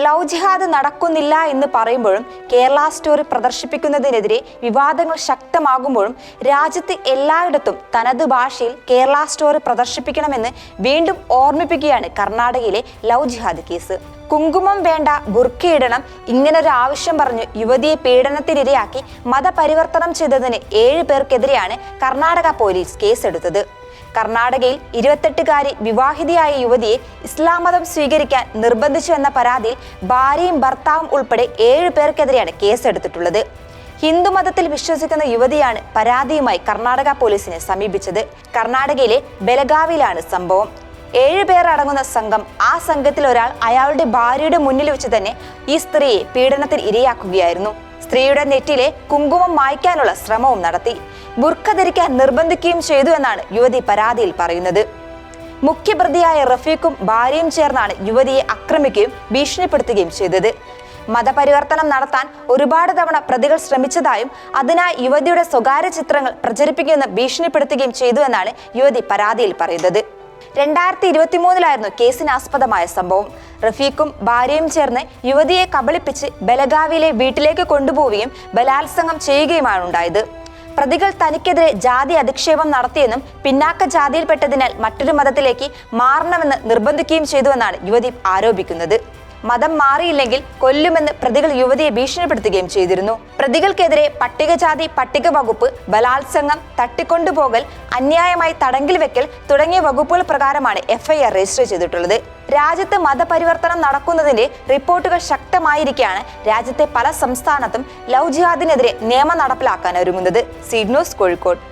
Love ജിഹാദ് നടക്കുന്നില്ല എന്ന് പറയുമ്പോഴും കേരള സ്റ്റോറി പ്രദർശിപ്പിക്കുന്നതിനെതിരെ വിവാദങ്ങൾ ശക്തമാകുമ്പോഴും രാജ്യത്ത് എല്ലായിടത്തും തനത് ഭാഷയിൽ കേരള സ്റ്റോറി പ്രദർശിപ്പിക്കണമെന്ന് വീണ്ടും ഓർമ്മിപ്പിക്കുകയാണ് കർണാടകയിലെ ലവ് ജിഹാദ് കേസ്. കുങ്കുമം വേണ്ട, ബുർക്കയിടണം, ഇങ്ങനൊരു ആവശ്യം പറഞ്ഞു യുവതിയെ പീഡനത്തിനിരയാക്കി മതപരിവർത്തനം ചെയ്തതിന് 7 പേർക്കെതിരെയാണ് കർണാടക പോലീസ് കേസെടുത്തത്. കർണാടകയിൽ 28കാരി വിവാഹിതയായ യുവതിയെ ഇസ്ലാം മതം സ്വീകരിക്കാൻ നിർബന്ധിച്ചു എന്ന പരാതിയിൽ ഭാര്യയും ഭർത്താവും ഉൾപ്പെടെ 7 പേർക്കെതിരെയാണ് കേസെടുത്തിട്ടുള്ളത്. ഹിന്ദുമതത്തിൽ വിശ്വസിക്കുന്ന യുവതിയാണ് പരാതിയുമായി കർണാടക പോലീസിനെ സമീപിച്ചത്. കർണാടകയിലെ ബെലഗാവിയിലാണ് സംഭവം. 7 പേർ അടങ്ങുന്ന സംഘം, ആ സംഘത്തിൽ ഒരാൾ അയാളുടെ ഭാര്യയുടെ മുന്നിൽ വെച്ച് തന്നെ ഈ സ്ത്രീയെ പീഡനത്തിന് ഇരയാക്കുകയായിരുന്നു. സ്ത്രീയുടെ നെറ്റിലെ കുങ്കുമം മായ്ക്കാനുള്ള ശ്രമവും നടത്തി. ബുർക്ക ധരിക്കാൻ നിർബന്ധിക്കുകയും ചെയ്തു എന്നാണ് യുവതി പരാതിയിൽ പറയുന്നത്. മുഖ്യപ്രതിയായ റഫീഖും ഭാര്യയും ചേർന്നാണ് യുവതിയെ ആക്രമിക്കുകയും ഭീഷണിപ്പെടുത്തുകയും ചെയ്തത്. മതപരിവർത്തനം നടത്താൻ ഒരുപാട് തവണ പ്രതികൾ ശ്രമിച്ചതായും അതിനായി യുവതിയുടെ സ്വകാര്യ ചിത്രങ്ങൾ പ്രചരിപ്പിക്കുമെന്ന് ഭീഷണിപ്പെടുത്തുകയും ചെയ്തു എന്നാണ് യുവതി പരാതിയിൽ പറയുന്നത്. 2023 കേസിനാസ്പദമായ സംഭവം. റഫീഖും ഭാര്യയും ചേർന്ന് യുവതിയെ കബളിപ്പിച്ച് ബെലഗാവിയിലെ വീട്ടിലേക്ക് കൊണ്ടുപോവുകയും ബലാത്സംഗം ചെയ്യുകയുമാണ് ഉണ്ടായത്. പ്രതികൾ തനിക്കെതിരെ ജാതി അധിക്ഷേപം നടത്തിയെന്നും പിന്നാക്ക ജാതിയിൽപ്പെട്ടതിനാൽ മറ്റൊരു മതത്തിലേക്ക് മാറണമെന്ന് നിർബന്ധിക്കുകയും ചെയ്തുവെന്നാണ് യുവതി ആരോപിക്കുന്നത്. മതം മാറിയില്ലെങ്കിൽ കൊല്ലുമെന്ന് പ്രതികൾ യുവതിയെ ഭീഷണിപ്പെടുത്തുകയും ചെയ്തിരുന്നു. പ്രതികൾക്കെതിരെ പട്ടികജാതി പട്ടിക വകുപ്പ്, ബലാത്സംഗം, തട്ടിക്കൊണ്ടുപോകൽ, അന്യായമായി തടങ്കിൽ വെക്കൽ തുടങ്ങിയ വകുപ്പുകൾ പ്രകാരമാണ് FIR രജിസ്റ്റർ ചെയ്തിട്ടുള്ളത്. രാജ്യത്ത് മതപരിവർത്തനം നടക്കുന്നതിന്റെ റിപ്പോർട്ടുകൾ ശക്തമായിരിക്കെയാണ് രാജ്യത്തെ പല സംസ്ഥാനത്തും ലവ് ജിഹാദിനെതിരെ നിയമം നടപ്പിലാക്കാൻ ഒരുങ്ങുന്നത്. Seed news, Kozhikode.